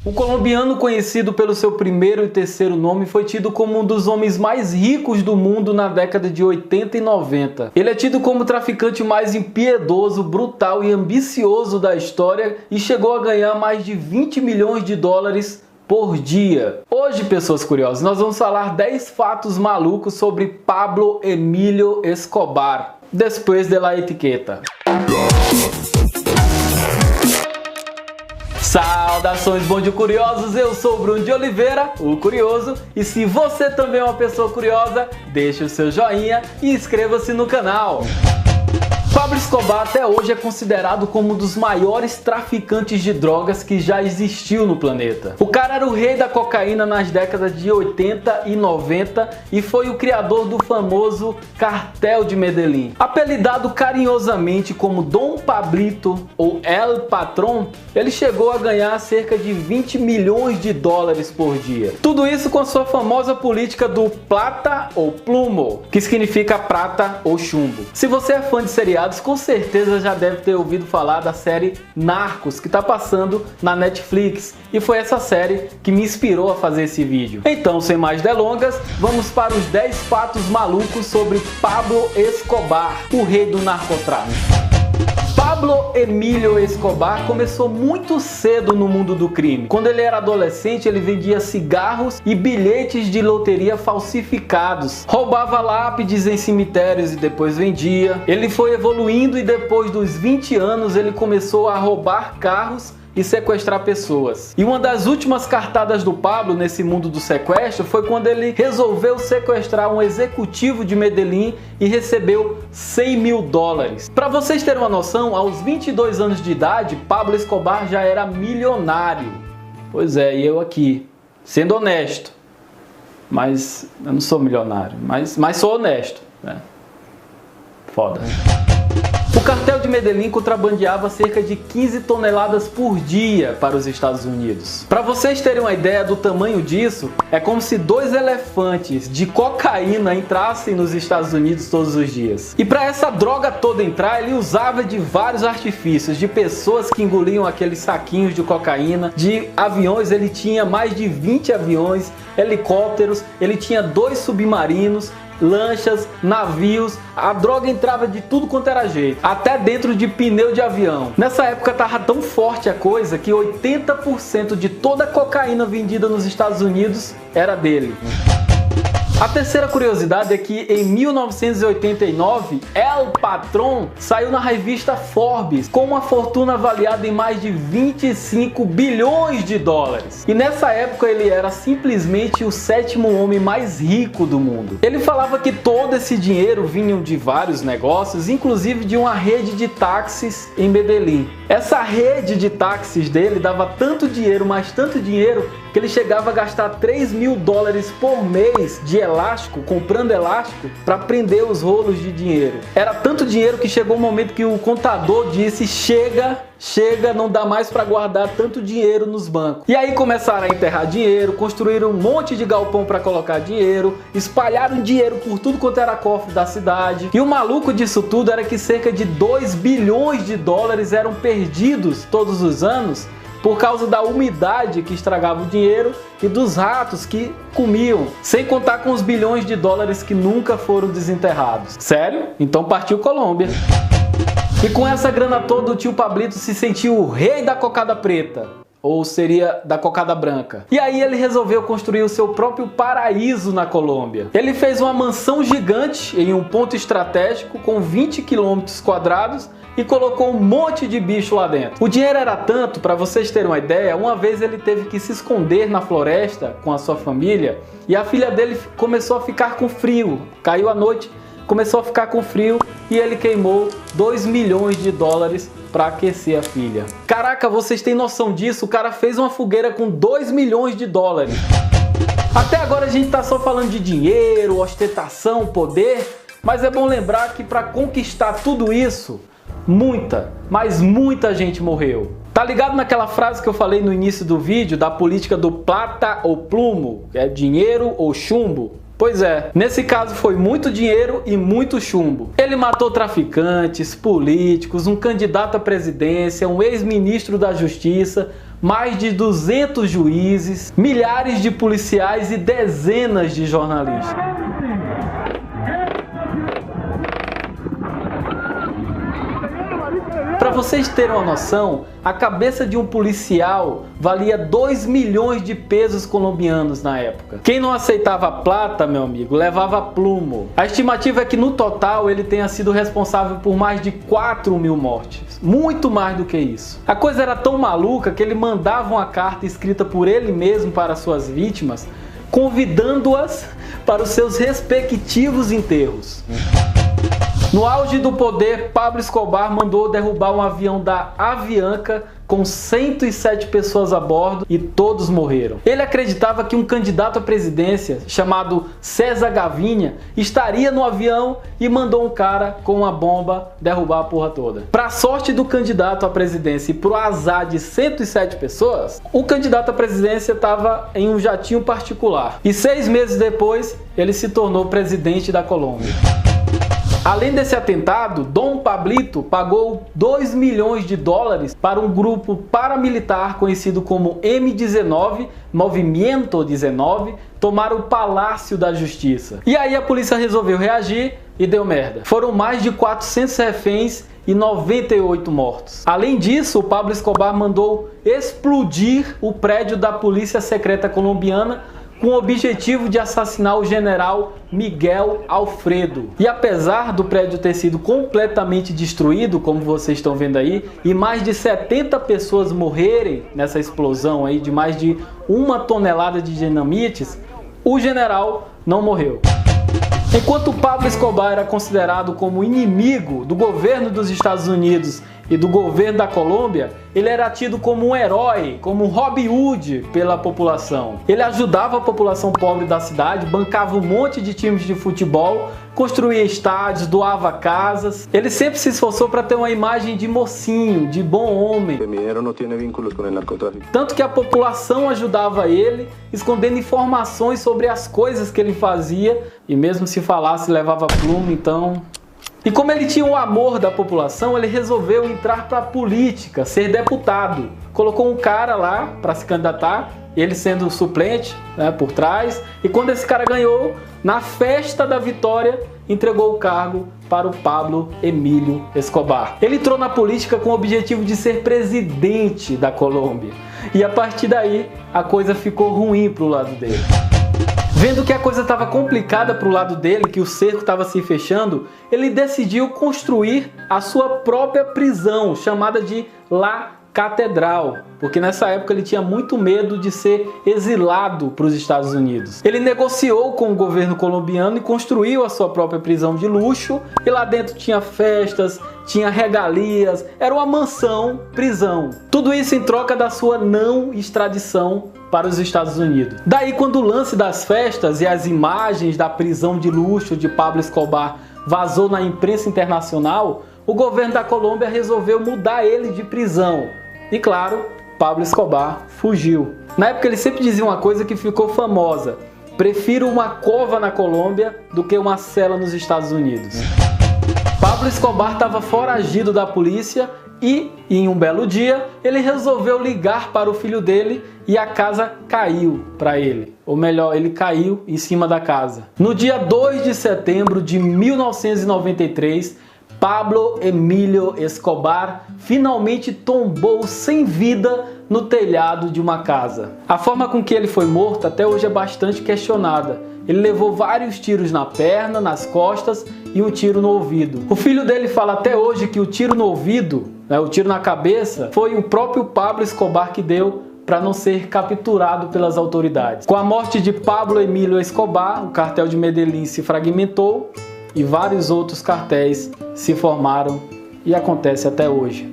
O colombiano, conhecido pelo seu primeiro e terceiro nome, foi tido como um dos homens mais ricos do mundo na década de 80 e 90. Ele é tido como o traficante mais impiedoso, brutal e ambicioso da história e chegou a ganhar mais de 20 milhões de dólares por dia. Hoje, pessoas curiosas, nós vamos falar 10 fatos malucos sobre Pablo Emilio Escobar. Depois de la etiqueta. Saudações, bom dia, curiosos! Eu sou o Bruno de Oliveira, o Curioso, e se você também é uma pessoa curiosa, deixe o seu joinha e inscreva-se no canal. Pablo Escobar até hoje é considerado como um dos maiores traficantes de drogas que já existiu no planeta. O cara era o rei da cocaína nas décadas de 80 e 90 e foi o criador do famoso Cartel de Medellín. Apelidado carinhosamente como Dom Pablito ou El Patrón, ele chegou a ganhar cerca de 20 milhões de dólares por dia. Tudo isso com a sua famosa política do plata ou plumo, que significa prata ou chumbo. Se você é fã de seriados, com certeza já deve ter ouvido falar da série Narcos, que está passando na Netflix, e foi essa série que me inspirou a fazer esse vídeo. Então, sem mais delongas, vamos para os 10 fatos malucos sobre Pablo Escobar, o rei do narcotráfico. Pablo Emilio Escobar começou muito cedo no mundo do crime. Quando ele era adolescente, ele vendia cigarros e bilhetes de loteria falsificados. Roubava lápides em cemitérios e depois vendia. Ele foi evoluindo e depois dos 20 anos ele começou a roubar carros e sequestrar pessoas. E uma das últimas cartadas do Pablo nesse mundo do sequestro foi quando ele resolveu sequestrar um executivo de Medellín e recebeu 100 mil dólares. Para vocês terem uma noção, aos 22 anos de idade, Pablo Escobar já era milionário. Pois é, e eu aqui, sendo honesto, mas eu não sou milionário, mas sou honesto, né? Foda. O cartel de Medellín contrabandeava cerca de 15 toneladas por dia para os Estados Unidos. Para vocês terem uma ideia do tamanho disso, é como se 2 elefantes de cocaína entrassem nos Estados Unidos todos os dias. E para essa droga toda entrar, ele usava de vários artifícios, de pessoas que engoliam aqueles saquinhos de cocaína, de aviões, ele tinha mais de 20 aviões, helicópteros, ele tinha 2 submarinos, lanchas, navios, a droga entrava de tudo quanto era jeito, até dentro de pneu de avião. Nessa época tava tão forte a coisa que 80% de toda a cocaína vendida nos Estados Unidos era dele. A terceira curiosidade é que em 1989, El Patrón saiu na revista Forbes com uma fortuna avaliada em mais de 25 bilhões de dólares. E nessa época ele era simplesmente o 7º homem mais rico do mundo. Ele falava que todo esse dinheiro vinha de vários negócios, inclusive de uma rede de táxis em Medellín. Essa rede de táxis dele dava tanto dinheiro, mas tanto dinheiro, que ele chegava a gastar 3 mil dólares por mês de elástico, comprando elástico para prender os rolos de dinheiro. Era tanto dinheiro que chegou um momento que o contador disse: chega, não dá mais para guardar tanto dinheiro nos bancos. E aí começaram a enterrar dinheiro, construíram um monte de galpão para colocar dinheiro, espalharam dinheiro por tudo quanto era cofre da cidade. E o maluco disso tudo era que cerca de 2 bilhões de dólares eram perdidos todos os anos por causa da umidade que estragava o dinheiro e dos ratos que comiam, sem contar com os bilhões de dólares que nunca foram desenterrados. Sério? Então partiu Colômbia. E com essa grana toda, o tio Pablito se sentiu o rei da cocada preta, ou seria da cocada branca. E aí ele resolveu construir o seu próprio paraíso na Colômbia. Ele fez uma mansão gigante em um ponto estratégico com 20 quilômetros quadrados e colocou um monte de bicho lá dentro. O dinheiro era tanto, para vocês terem uma ideia, uma vez ele teve que se esconder na floresta com a sua família e a filha dele começou a ficar com frio. Caiu a noite, começou a ficar com frio e ele queimou 2 milhões de dólares para aquecer a filha. Caraca, vocês têm noção disso? O cara fez uma fogueira com 2 milhões de dólares. Até agora a gente tá só falando de dinheiro, ostentação, poder, mas é bom lembrar que para conquistar tudo isso, muita gente morreu. Tá ligado naquela frase que eu falei no início do vídeo da política do plata ou plumo, que é dinheiro ou chumbo? Pois é, nesse caso foi muito dinheiro e muito chumbo. Ele matou traficantes, políticos, um candidato à presidência, um ex-ministro da Justiça, mais de 200 juízes, milhares de policiais e dezenas de jornalistas. Para vocês terem uma noção, a cabeça de um policial valia 2 milhões de pesos colombianos na época. Quem não aceitava plata, meu amigo, levava plumo. A estimativa é que no total ele tenha sido responsável por mais de 4 mil mortes. Muito mais do que isso. A coisa era tão maluca que ele mandava uma carta escrita por ele mesmo para suas vítimas, convidando-as para os seus respectivos enterros. No auge do poder, Pablo Escobar mandou derrubar um avião da Avianca com 107 pessoas a bordo e todos morreram. Ele acreditava que um candidato à presidência chamado César Gavinia estaria no avião e mandou um cara com uma bomba derrubar a porra toda. Para a sorte do candidato à presidência e para o azar de 107 pessoas, o candidato à presidência estava em um jatinho particular e 6 meses depois ele se tornou presidente da Colômbia. Além desse atentado, Dom Pablito pagou 2 milhões de dólares para um grupo paramilitar conhecido como M19, Movimento 19, tomar o Palácio da Justiça. E aí a polícia resolveu reagir e deu merda. Foram mais de 400 reféns e 98 mortos. Além disso, o Pablo Escobar mandou explodir o prédio da Polícia Secreta Colombiana com o objetivo de assassinar o general Miguel Alfredo. E apesar do prédio ter sido completamente destruído, como vocês estão vendo aí, e mais de 70 pessoas morrerem nessa explosão aí de mais de 1 tonelada de dinamites, o general não morreu. Enquanto Pablo Escobar era considerado como inimigo do governo dos Estados Unidos e do governo da Colômbia, ele era tido como um herói, como um Robin Hood pela população. Ele ajudava a população pobre da cidade, bancava um monte de times de futebol, construía estádios, doava casas. Ele sempre se esforçou para ter uma imagem de mocinho, de bom homem. Tanto que a população ajudava ele, escondendo informações sobre as coisas que ele fazia, e mesmo se falasse levava plumo, então... E como ele tinha o amor da população, ele resolveu entrar para a política, ser deputado. Colocou um cara lá para se candidatar, ele sendo suplente, né, por trás. E quando esse cara ganhou, na festa da vitória, entregou o cargo para o Pablo Emílio Escobar. Ele entrou na política com o objetivo de ser presidente da Colômbia. E a partir daí, a coisa ficou ruim para o lado dele. Vendo que a coisa estava complicada para o lado dele, que o cerco estava se fechando, ele decidiu construir a sua própria prisão, chamada de La Catedral, porque nessa época ele tinha muito medo de ser exilado para os Estados Unidos. Ele negociou com o governo colombiano e construiu a sua própria prisão de luxo, e lá dentro tinha festas, tinha regalias, era uma mansão, prisão. Tudo isso em troca da sua não extradição para os Estados Unidos. Daí, quando o lance das festas e as imagens da prisão de luxo de Pablo Escobar vazou na imprensa internacional, o governo da Colômbia resolveu mudar ele de prisão. E claro, Pablo Escobar fugiu. Na época ele sempre dizia uma coisa que ficou famosa: prefiro uma cova na Colômbia do que uma cela nos Estados Unidos. Pablo Escobar estava foragido da polícia e, em um belo dia, ele resolveu ligar para o filho dele e a casa caiu para ele. Ou melhor, ele caiu em cima da casa. No dia 2 de setembro de 1993, Pablo Emílio Escobar finalmente tombou sem vida no telhado de uma casa. A forma com que ele foi morto até hoje é bastante questionada. Ele levou vários tiros na perna, nas costas e um tiro no ouvido. O filho dele fala até hoje que o tiro no ouvido, o tiro na cabeça, foi o próprio Pablo Escobar que deu para não ser capturado pelas autoridades. Com a morte de Pablo Emílio Escobar, o cartel de Medellín se fragmentou e vários outros cartéis se formaram e acontece até hoje.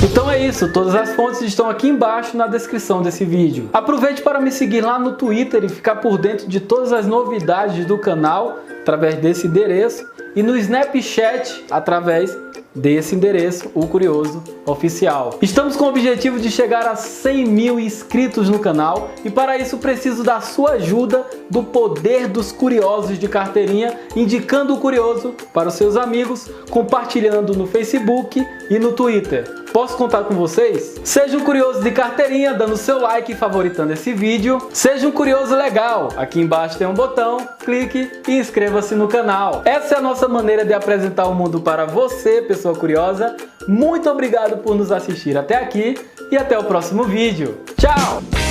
Então é isso, todas as fontes estão aqui embaixo na descrição desse vídeo. Aproveite para me seguir lá no Twitter e ficar por dentro de todas as novidades do canal através desse endereço e no Snapchat através desse endereço, o Curioso Oficial. Estamos com o objetivo de chegar a 100 mil inscritos no canal e para isso preciso da sua ajuda, do poder dos curiosos de carteirinha, indicando o Curioso para os seus amigos, compartilhando no Facebook e no Twitter. Posso contar com vocês? Seja um curioso de carteirinha, dando seu like e favoritando esse vídeo. Seja um curioso legal. Aqui embaixo tem um botão, clique e inscreva-se no canal. Essa é a nossa maneira de apresentar o mundo para você, pessoa curiosa. Muito obrigado por nos assistir até aqui e até o próximo vídeo. Tchau!